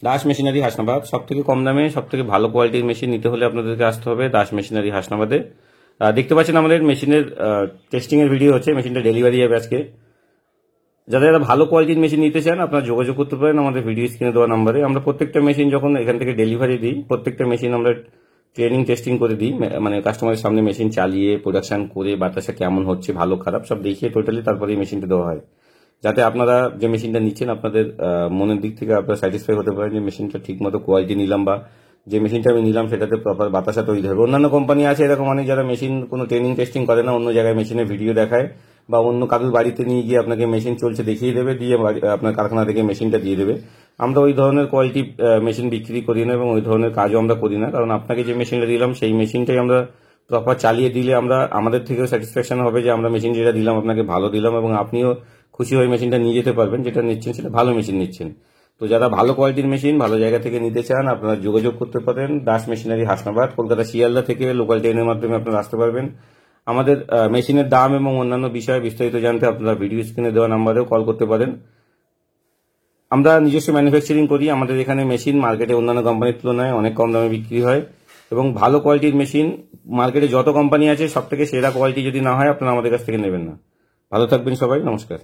Das machinery Hasnabad, সব থেকে কম দামে সব থেকে ভালো কোয়ালিটির মেশিন নিতে হলে আপনাদেরকে আসতে হবে দাস মেশিনারি হাসনাবাদে। দেখতে পাচ্ছেন আমাদের মেশিনের টেস্টিং এর ভিডিও হচ্ছে, মেশিনটা ডেলিভারি যাবে আজকে। যারা ভালো কোয়ালিটির মেশিন নিতে চান আপনারা যোগাযোগ করতে পারেন আমাদের ভিডিও স্ক্রিনে দেওয়া নাম্বারে। আমরা প্রত্যেকটা মেশিন যখন এখান থেকে ডেলিভারি দিই, প্রত্যেকটা মেশিন আমরা ট্রেনিং টেস্টিং করে দিই, মানে কাস্টমারের সামনে মেশিন চালিয়ে প্রোডাকশন করে বাতাসা কেমন হচ্ছে, ভালো খারাপ সব দেখিয়ে টোটালি তারপরে এই মেশিনটা দেওয়া হয়, যাতে আপনারা যে মেশিনটা নিচ্ছেন আপনাদের মনের দিক থেকে আপনারা স্যাটিসফাই হতে পারেন যে মেশিনটা ঠিক মতো কোয়ালিটি নিলাম, বা যে মেশিনটা আমি নিলাম সেটাতে প্রপার বাতাসা তৈরি হবে। অন্যান্য কোম্পানি আছে এরকম অনেক, যারা মেশিন কোনো ট্রেনিং টেস্টিং করে না, অন্য জায়গায় মেশিনের ভিডিও দেখায় বা অন্য কারোর বাড়িতে নিয়ে গিয়ে আপনাকে মেশিন চলছে দেখিয়ে দেবে, দিয়ে আপনার কারখানা থেকে মেশিনটা দিয়ে দেবে। আমরা ওই ধরনের কোয়ালিটি মেশিন বিক্রি করি না এবং ওই ধরনের কাজও আমরা করি না, কারণ আপনাকে যে মেশিনটা দিলাম সেই মেশিনটাই আমরা প্রপার চালিয়ে দিলে আমরা আমাদের থেকেও স্যাটিসফ্যাকশন হবে যে আমরা মেশিন যেটা দিলাম আপনাকে ভালো দিলাম, এবং আপনিও খুশি হয়ে মেশিনটা নিয়ে যেতে পারবেন, যেটা নিচ্ছেন সেটা ভালো মেশিন নিচ্ছেন। তো যারা ভালো কোয়ালিটির মেশিন ভালো জায়গা থেকে নিতে চান আপনারা যোগাযোগ করতে পারেন দাস মেশিনারি হাসনাবাদ। কলকাতা শিয়ালদা থেকে লোকাল ট্রেনের মাধ্যমে আপনারা আসতে পারবেন। আমাদের মেশিনের দাম এবং অন্যান্য বিষয়ে বিস্তারিত জানতে আপনারা ভিডিও স্ক্রিনে দেওয়া নাম্বারেও কল করতে পারেন। আমরা নিজস্ব ম্যানুফ্যাকচারিং করি, আমাদের এখানে মেশিন মার্কেটে অন্যান্য কোম্পানির তুলনায় অনেক কম দামে বিক্রি হয়, এবং ভালো কোয়ালিটির মেশিন মার্কেটে যত কোম্পানি আছে সব থেকে সেরা কোয়ালিটি যদি না হয় আপনারা আমাদের কাছ থেকে নেবেন না। ভালো থাকবেন সবাই, নমস্কার।